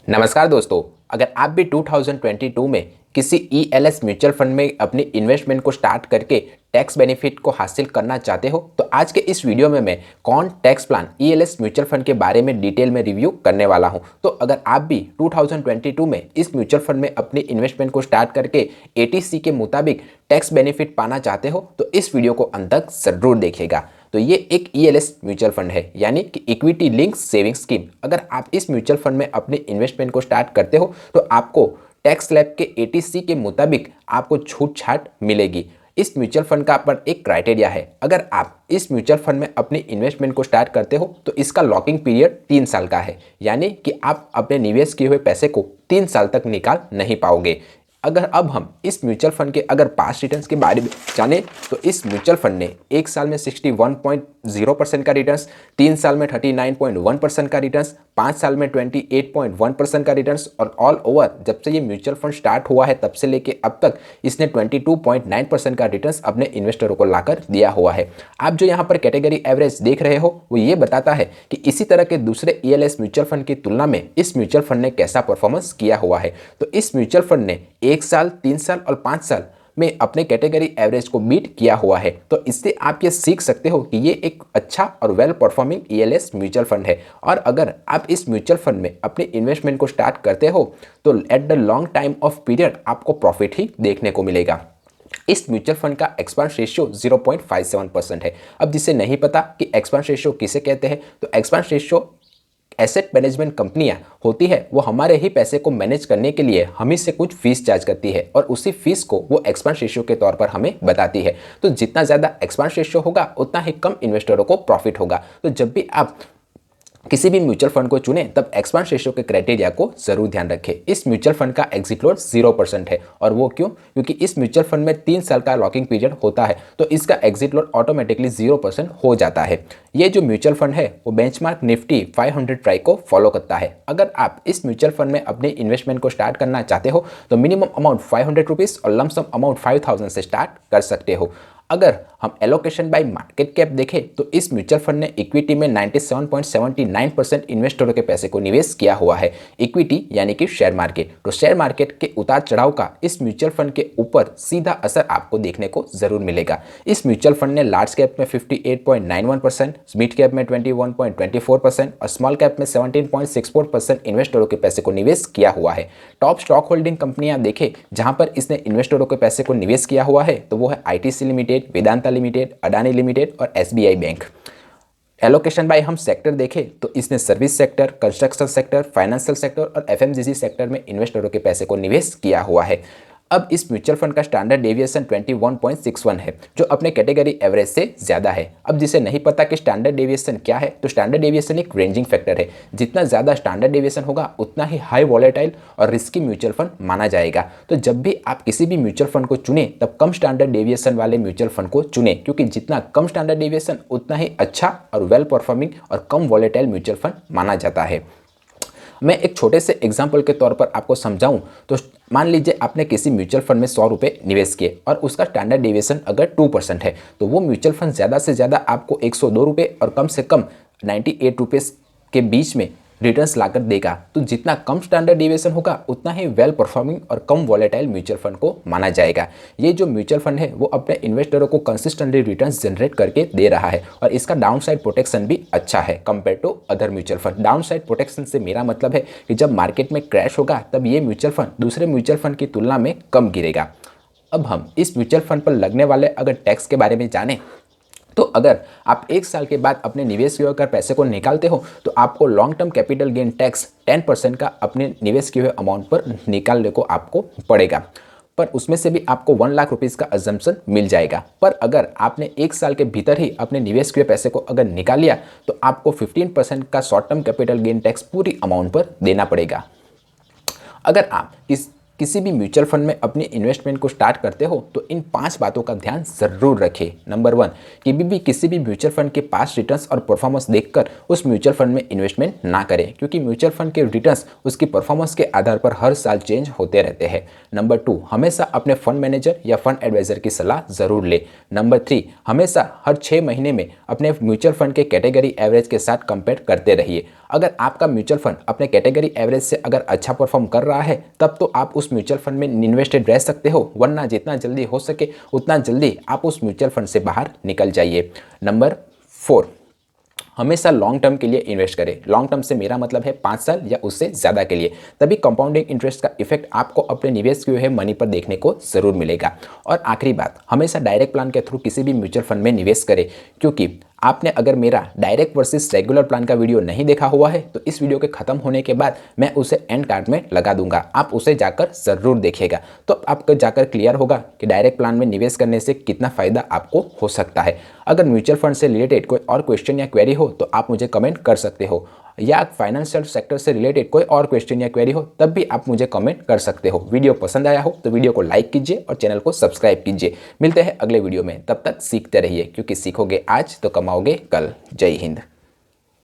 नमस्कार दोस्तों। अगर आप भी 2022 में किसी ईएलएस म्यूचुअल फंड में अपनी इन्वेस्टमेंट को स्टार्ट करके टैक्स बेनिफिट को हासिल करना चाहते हो तो आज के इस वीडियो में मैं कौन tax plan ELS mutual fund के बारे में डिटेल में रिव्यू करने वाला हूं। तो अगर आप भी 2022 में इस म्यूचुअल फंड में अपनी इन्वेस्टमेंट को स्टार्ट करके एटीसी के मुताबिक टैक्स बेनिफिट पाना चाहते हो तो इस वीडियो को अंत तक जरूर देखिएगा। तो ये एक ईएलएस म्यूचुअल फंड है, यानी कि इक्विटी लिंक सेविंग स्कीम। अगर आप इस म्यूचुअल फंड में अपनी इन्वेस्टमेंट को स्टार्ट करते हो तो आपको टैक्स स्लैब के एटीसी के मुताबिक आपको छूट छाट मिलेगी। इस म्यूचुअल फंड का पर एक क्राइटेरिया है, अगर आप इस म्यूचुअल फंड में अपनी इन्वेस्टमेंट को स्टार्ट करते हो तो इसका लॉकिंग पीरियड 3 साल का है, यानी कि आप अपने निवेश किए हुए पैसे को 3 साल तक निकाल नहीं पाओगे। अगर अब हम इस म्यूचुअल फंड के अगर पास्ट रिटर्न्स के बारे में जाने तो इस म्यूचुअल फंड ने 1 साल में 61.0% का रिटर्न्स, 3 साल में 39.1% का रिटर्न्स, 5 साल में 28.1% का रिटर्न्स और ऑल ओवर जब से ये म्यूचुअल फंड स्टार्ट हुआ है तब से लेके अब तक इसने 22.9% का रिटर्न्स अपने इन्वेस्टरों को लाकर दिया हुआ है। आप जो यहाँ पर कैटेगरी एवरेज देख रहे हो वो ये बताता है कि इसी तरह के दूसरे ईएलएस म्यूचुअल फंड की तुलना में इस म्यूचुअल फंड ने कैसा परफॉर्मेंस किया हुआ है। तो इस म्यूचुअल फंड ने 1 साल, 3 साल और 5 साल में अपने कैटेगरी एवरेज को बीट किया हुआ है। तो इससे आप ये सीख सकते हो कि ये एक अच्छा और well performing ELS mutual fund है। और अगर आप इस म्यूचुअल फंड में अपनी इन्वेस्टमेंट को स्टार्ट करते हो तो at the long time of period आपको प्रॉफिट ही देखने को मिलेगा। इस म्यूचुअल फंड का एक्सपेंस रेशियो 0.57% है। अब जिसे नहीं पता कि एक्सपेंस रेशियो किसे कहते हैं तो एक्सपेंस रेशियो एसेट मैनेजमेंट कंपनियां होती है, वो हमारे ही पैसे को मैनेज करने के लिए हमें से कुछ फीस चार्ज करती है और उसी फीस को वो एक्सपेंस रेशियो के तौर पर हमें बताती है। तो जितना ज़्यादा एक्सपेंस रेशियो होगा उतना ही कम इन्वेस्टरों को प्रॉफिट होगा। तो जब भी आप किसी भी म्यूचुअल फंड को चुने तब एक्सपेंस रेशियो के क्राइटेरिया को जरूर ध्यान रखें। इस म्यूचुअल फंड का एग्जिट लोड 0% है और वो क्यों? क्योंकि इस म्यूचुअल फंड में 3 साल का लॉकिंग पीरियड होता है तो इसका एग्जिट लोड ऑटोमेटिकली 0% हो जाता है। ये जो म्यूचुअल फंड है वो बेंचमार्क निफ्टी 500 प्राइस को फॉलो करता है। अगर आप इस म्यूचुअल फंड में अपनी इन्वेस्टमेंट को स्टार्ट करना चाहते हो तो मिनिमम अमाउंट 500 रुपीज़ और लमसम अमाउंट 5000 से स्टार्ट कर सकते हो। अगर हम एलोकेशन बाय मार्केट कैप देखें तो इस म्यूचुअल फंड ने इक्विटी में 97.79% इन्वेस्टरों के पैसे को निवेश किया हुआ है। इक्विटी यानी कि शेयर मार्केट, तो शेयर मार्केट के उतार चढ़ाव का इस म्यूचुअल फंड के ऊपर सीधा असर आपको देखने को जरूर मिलेगा। इस म्यूचुअल फंड ने लार्ज कैप में 58.91%, मिड कैप में 21.24% और स्मॉल कैप में 17.64% इन्वेस्टरों के पैसे को निवेश किया हुआ है। टॉप स्टॉक होल्डिंग कंपनियां देखें जहां पर इसने इन्वेस्टरों के पैसे को निवेश किया हुआ है तो वो है ITC limited, Vedanta limited, Adani limited और एसबीआई बैंक। एलोकेशन बाय हम सेक्टर देखें तो इसने service sector, construction sector, financial sector और एफएमजीजी सेक्टर में इन्वेस्टरों के पैसे को निवेश किया हुआ है। अब इस म्यूचुअल फंड का स्टैंडर्ड डेविएशन 21.61 है जो अपने कैटेगरी एवरेज से ज़्यादा है। अब जिसे नहीं पता कि स्टैंडर्ड डेविएशन क्या है तो स्टैंडर्ड डेविएशन एक रेंजिंग फैक्टर है। जितना ज़्यादा स्टैंडर्ड डेविएशन होगा उतना ही हाई वॉलेटाइल और रिस्की म्यूचुअल फंड माना जाएगा। तो जब भी आप किसी भी म्यूचुअल फंड को चुने तब कम स्टैंडर्ड डेविएशन वाले म्यूचुअल फंड को चुने, क्योंकि जितना कम स्टैंडर्ड डेविएशन उतना ही अच्छा और वेल परफॉर्मिंग और कम वॉलेटाइल म्यूचुअल फंड माना जाता है। मैं एक छोटे से एग्जाम्पल के तौर पर आपको समझाऊं तो मान लीजिए आपने किसी म्यूचुअल फंड में 100 रुपये निवेश किए और उसका स्टैंडर्ड डेविएशन अगर 2% है तो वो म्यूचुअल फंड ज़्यादा से ज़्यादा आपको 102 रुपये और कम से कम 98 रुपीज़ के बीच में रिटर्न्स लाकर देगा। तो जितना कम स्टैंडर्ड डेविएशन होगा उतना ही वेल परफॉर्मिंग और कम वॉलेटाइल म्यूचुअल फंड को माना जाएगा। ये जो म्यूचुअल फंड है वो अपने इन्वेस्टरों को कंसिस्टेंटली रिटर्न्स जनरेट करके दे रहा है और इसका डाउन साइड प्रोटेक्शन भी अच्छा है compare to other mutual fund. Down side protection से मेरा मतलब है कि जब मार्केट में क्रैश होगा तब ये म्यूचुअल फंड दूसरे म्यूचुअल फंड की तुलना में कम गिरेगा। अब हम इस म्यूचुअल फंड पर लगने वाले अगर टैक्स के बारे में जानें तो अगर आप 1 साल के बाद अपने निवेश किए हुए पैसे को निकालते हो तो आपको long term capital gain tax 10% का अपने निवेश किए हुए अमाउंट पर निकालने को आपको पड़ेगा, पर उसमें से भी आपको 1 लाख रुपीज़ का अजम्पशन मिल जाएगा। पर अगर आपने 1 साल के भीतर ही अपने निवेश किए पैसे को अगर निकाल लिया तो आपको 15% का short term capital gain tax पूरी अमाउंट पर देना पड़ेगा। अगर आप किसी भी म्यूचुअल फंड में अपनी इन्वेस्टमेंट को स्टार्ट करते हो तो इन 5 बातों का ध्यान जरूर रखें। नंबर 1, कि भी किसी भी म्यूचुअल फंड के पास रिटर्न्स और परफॉर्मेंस देखकर उस म्यूचुअल फंड में इन्वेस्टमेंट ना करें, क्योंकि म्यूचुअल फंड के रिटर्न्स उसकी परफॉर्मेंस के आधार पर हर साल चेंज होते रहते हैं। नंबर 2, हमेशा अपने फंड मैनेजर या फंड एडवाइजर की सलाह जरूर ले। नंबर 3, हमेशा हर 6 महीने में अपने म्यूचुअल फंड के कैटेगरी एवरेज के साथ कंपेयर करते रहिए। अगर आपका म्यूचुअल फंड अपने कैटेगरी एवरेज से अगर अच्छा परफॉर्म कर रहा है तब तो आप उस म्यूचुअल फंड में इन्वेस्टेड रह सकते हो, वरना जितना जल्दी हो सके उतना जल्दी आप उस म्यूचुअल फंड से बाहर निकल जाइए। नंबर 4, हमेशा लॉन्ग टर्म के लिए इन्वेस्ट करें। लॉन्ग टर्म से मेरा मतलब है 5 साल या उससे ज़्यादा के लिए, तभी कंपाउंडिंग इंटरेस्ट का इफेक्ट आपको अपने निवेश किए हुए मनी पर देखने को ज़रूर मिलेगा। और आखिरी बात, हमेशा डायरेक्ट प्लान के थ्रू किसी भी म्यूचुअल फंड में निवेश करें, क्योंकि आपने अगर मेरा डायरेक्ट वर्सेस रेगुलर प्लान का वीडियो नहीं देखा हुआ है तो इस वीडियो के खत्म होने के बाद मैं उसे एंड कार्ड में लगा दूंगा, आप उसे जाकर ज़रूर देखिएगा। तो आपको जाकर क्लियर होगा कि डायरेक्ट प्लान में निवेश करने से कितना फ़ायदा आपको हो सकता है। अगर म्यूचुअल फंड से रिलेटेड कोई और क्वेश्चन या क्वेरी हो तो आप मुझे कमेंट कर सकते हो, या फाइनेंशियल सेक्टर से रिलेटेड कोई और क्वेश्चन या क्वेरी हो तब भी आप मुझे कमेंट कर सकते हो। वीडियो पसंद आया हो तो वीडियो को लाइक कीजिए और चैनल को सब्सक्राइब कीजिए। मिलते हैं अगले वीडियो में, तब तक सीखते रहिए, क्योंकि सीखोगे आज तो कमाओगे कल। जय हिंद।